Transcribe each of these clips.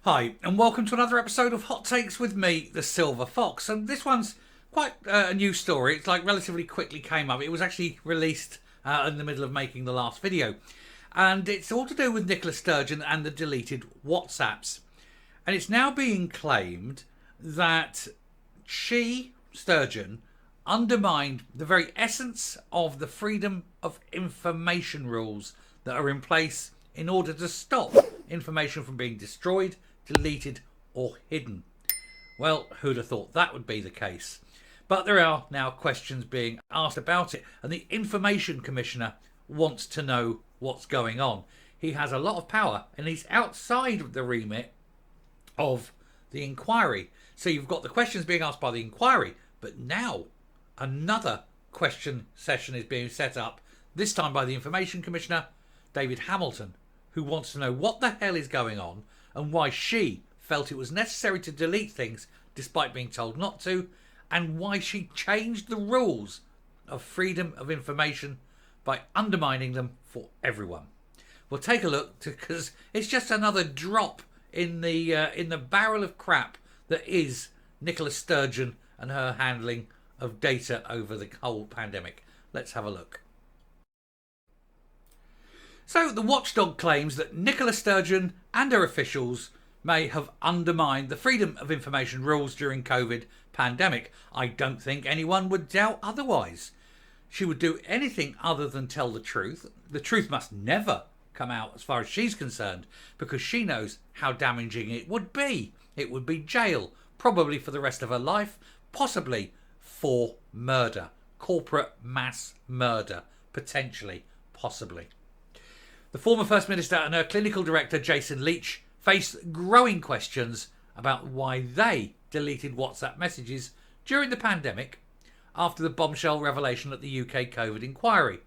Hi, and welcome to another episode of Hot Takes with me, the Silver Fox. And this one's quite a new story. It's like relatively quickly came up. It was actually released in the middle of making the last video. And it's all to do with Nicola Sturgeon and the deleted WhatsApps. And it's now being claimed that she, Sturgeon, undermined the very essence of the freedom of information rules that are in place in order to stop information from being destroyed, deleted or hidden. Well, who'd have thought that would be the case? But there are now questions being asked about it, and the Information Commissioner wants to know what's going on. He has a lot of power and he's outside of the remit of the inquiry. So you've got the questions being asked by the inquiry, but now another question session is being set up, this time by the Information Commissioner, David Hamilton, who wants to know what the hell is going on and why she felt it was necessary to delete things despite being told not to, and why she changed the rules of freedom of information by undermining them for everyone. We'll take a look because it's just another drop in the barrel of crap that is Nicola Sturgeon and her handling of data over the whole pandemic. Let's have a look. So the watchdog claims that Nicola Sturgeon and her officials may have undermined the freedom of information rules during COVID pandemic. I don't think anyone would doubt otherwise. She would do anything other than tell the truth. The truth must never come out as far as she's concerned, because she knows how damaging it would be. It would be jail, probably for the rest of her life, possibly for murder, corporate mass murder, potentially, possibly. The former First Minister and her clinical director, Jason Leach, faced growing questions about why they deleted WhatsApp messages during the pandemic after the bombshell revelation at the UK COVID inquiry.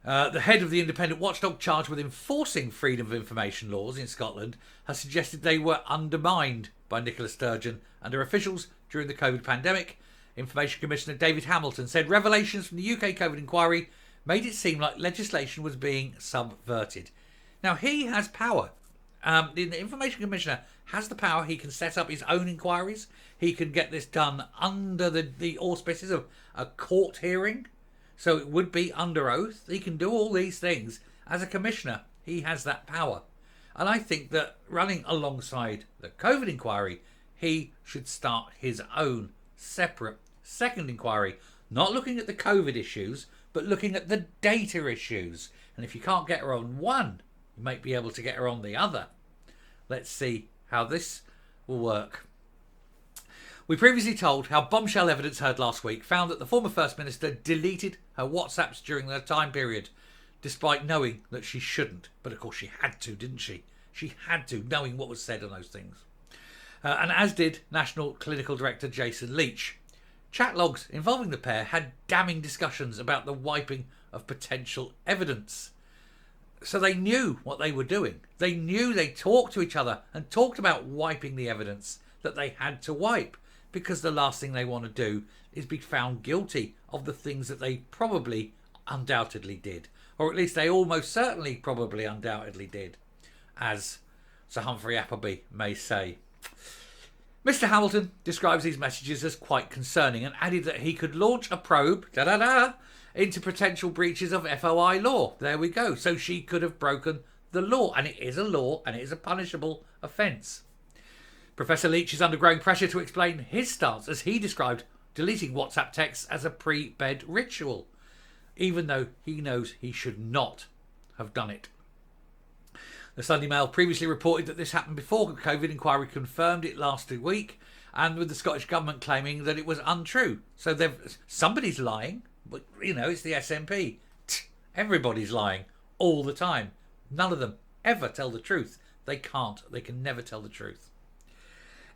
The head of the independent watchdog charged with enforcing freedom of information laws in Scotland has suggested they were undermined by Nicola Sturgeon and her officials during the COVID pandemic. Information Commissioner David Hamilton said revelations from the UK COVID inquiry made it seem like legislation was being subverted. Now, he has power. The Information Commissioner has the power. He can set up his own inquiries. He can get this done under the auspices of a court hearing. So it would be under oath. He can do all these things. As a commissioner, he has that power. And I think that running alongside the COVID inquiry, he should start his own separate second inquiry, not looking at the COVID issues, but looking at the data issues. And if you can't get her on one, you might be able to get her on the other. Let's see how this will work. We previously told how bombshell evidence heard last week found that the former First Minister deleted her WhatsApps during the time period, despite knowing that she shouldn't. But of course she had to, didn't she? She had to, knowing what was said on those things. And as did National Clinical Director Jason Leach. Chat logs involving the pair had damning discussions about the wiping of potential evidence. So they knew what they were doing. They knew they talked to each other and talked about wiping the evidence that they had to wipe, because the last thing they want to do is be found guilty of the things that they probably undoubtedly did. Or at least they almost certainly probably undoubtedly did, as Sir Humphrey Appleby may say. Mr. Hamilton describes these messages as quite concerning and added that he could launch a probe into potential breaches of FOI law. There we go. So she could have broken the law, and it is a law and it is a punishable offence. Professor Leach is under growing pressure to explain his stance as he described deleting WhatsApp texts as a pre-bed ritual, even though he knows he should not have done it. The Sunday Mail previously reported that this happened before the COVID inquiry confirmed it last week, and with the Scottish Government claiming that it was untrue. So somebody's lying, but it's the SNP. Everybody's lying all the time. None of them ever tell the truth. They can't. They can never tell the truth.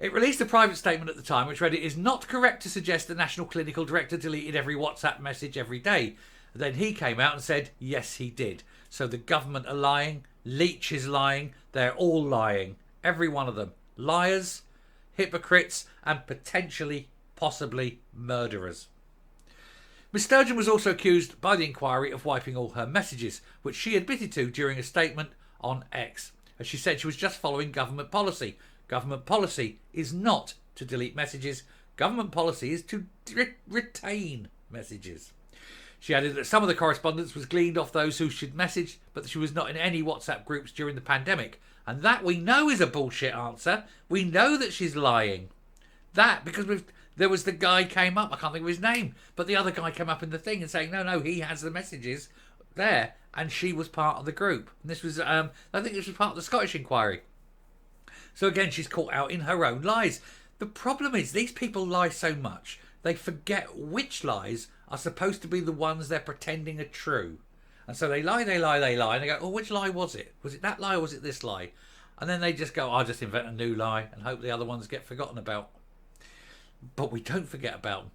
It released a private statement at the time which read, "It is not correct to suggest the National Clinical Director deleted every WhatsApp message every day." Then he came out and said, yes, he did. So the government are lying. Leach is lying. They're all lying. Every one of them. Liars, hypocrites, and potentially, possibly murderers. Ms Sturgeon was also accused by the inquiry of wiping all her messages, which she admitted to during a statement on X. as she said she was just following government policy. Government policy is not to delete messages. Government policy is to retain messages. She added that some of the correspondence was gleaned off those who she'd messaged, but that she was not in any WhatsApp groups during the pandemic. And that we know is a bullshit answer. We know that she's lying. That, because there was the guy came up, I can't think of his name, but the other guy came up in the thing and saying, no, he has the messages there, and she was part of the group. And this was, I think this was part of the Scottish inquiry. So again, she's caught out in her own lies. The problem is these people lie so much, they forget which lies are supposed to be the ones they're pretending are true. And so they lie, and they go, oh, which lie was it? Was it that lie or was it this lie? And then they just go, I'll just invent a new lie and hope the other ones get forgotten about. But we don't forget about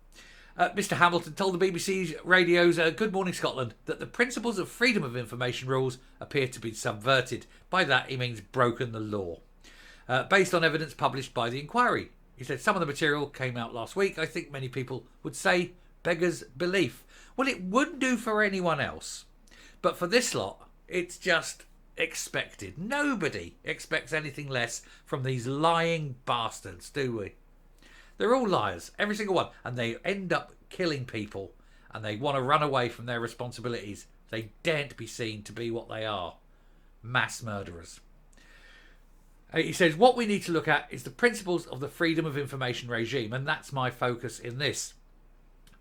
them. Mr. Hamilton told the BBC Radio's Good Morning Scotland that the principles of freedom of information rules appear to be subverted. By that, he means broken the law. Based on evidence published by the inquiry. He said some of the material came out last week. I think many people would say beggars belief. Well, it would do for anyone else. But for this lot, it's just expected. Nobody expects anything less from these lying bastards, do we? They're all liars, every single one. And they end up killing people. And they want to run away from their responsibilities. They daren't be seen to be what they are. Mass murderers. He says, what we need to look at is the principles of the freedom of information regime. And that's my focus in this.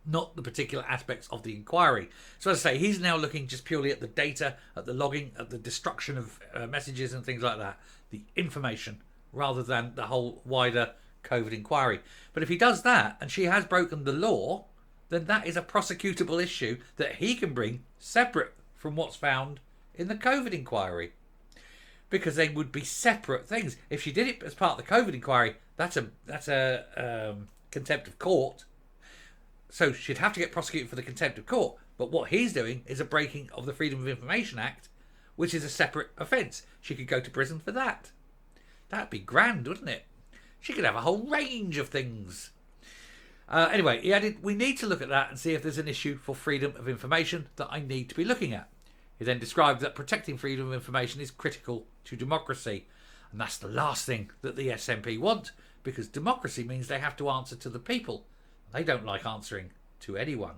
Not the particular aspects of the inquiry. So as I say, he's now looking just purely at the data, at the logging, at the destruction of messages and things like that. The information, rather than the whole wider COVID inquiry. But if he does that, and she has broken the law, then that is a prosecutable issue that he can bring separate from what's found in the COVID inquiry. Because they would be separate things. If she did it as part of the COVID inquiry, that's a contempt of court. So she'd have to get prosecuted for the contempt of court. But what he's doing is a breaking of the Freedom of Information Act, which is a separate offence. She could go to prison for that. That'd be grand, wouldn't it? She could have a whole range of things. Anyway, he added, we need to look at that and see if there's an issue for freedom of information that I need to be looking at. He then described that protecting freedom of information is critical to democracy. And that's the last thing that the SNP want, because democracy means they have to answer to the people. They don't like answering to anyone.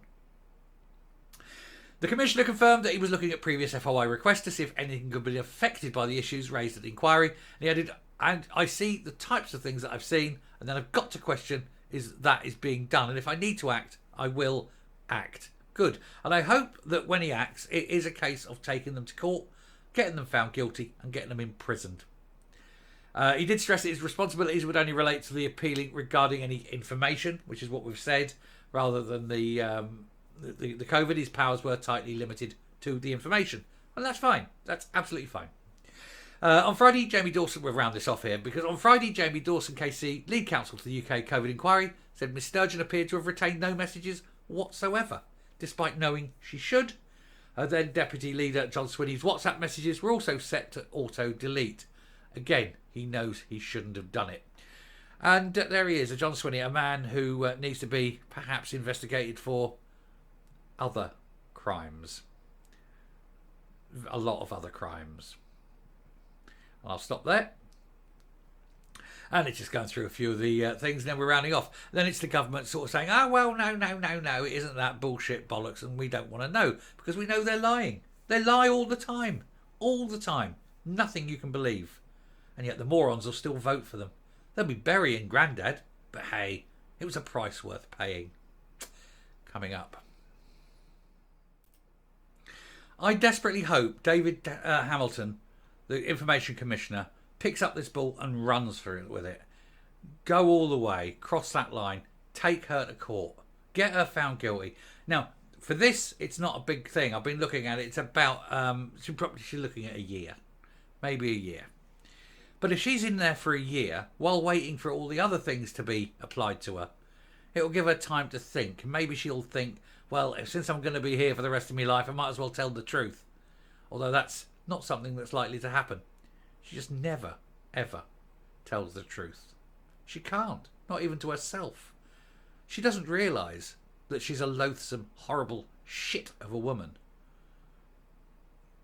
The Commissioner confirmed that he was looking at previous FOI requests to see if anything could be affected by the issues raised at the inquiry. And he added, and I see the types of things that I've seen, and then I've got to question is that is being done. And if I need to act, I will act. Good. And I hope that when he acts, it is a case of taking them to court, getting them found guilty, and getting them imprisoned. He did stress that his responsibilities would only relate to the appealing regarding any information, which is what we've said, rather than the COVID. His powers were tightly limited to the information. And that's fine. That's absolutely fine. On Friday, Jamie Dawson, we'll round this off here, because on Friday, Jamie Dawson, KC, lead counsel to the UK COVID inquiry, said Miss Sturgeon appeared to have retained no messages whatsoever, despite knowing she should. Then Deputy Leader John Swinney's WhatsApp messages were also set to auto-delete. Again, he knows he shouldn't have done it. And there he is, a John Swinney, a man who needs to be perhaps investigated for other crimes. A lot of other crimes. I'll stop there. And it's just going through a few of the things, and then we're rounding off. Then it's the government sort of saying, oh, well, no, it isn't that bullshit bollocks, and we don't want to know, because we know they're lying. They lie all the time. All the time. Nothing you can believe. And yet the morons will still vote for them. They'll be burying Grandad, but hey, it was a price worth paying. Coming up. I desperately hope David Hamilton, the Information Commissioner, picks up this ball and runs through it with it. Go all the way, cross that line, take her to court, get her found guilty. Now, for this, it's not a big thing. I've been looking at it. It's about, she's looking at a year, maybe a year. But if she's in there for a year, while waiting for all the other things to be applied to her, it will give her time to think. Maybe she'll think, well, since I'm going to be here for the rest of my life, I might as well tell the truth. Although that's not something that's likely to happen. She just never, ever tells the truth. She can't, not even to herself. She doesn't realise that she's a loathsome, horrible shit of a woman.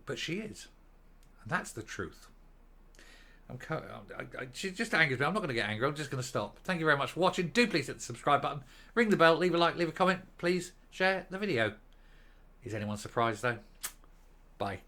But she is. And that's the truth. She just angers me. I'm not going to get angry. I'm just going to stop. Thank you very much for watching. Do please hit the subscribe button. Ring the bell. Leave a like. Leave a comment. Please share the video. Is anyone surprised though? Bye.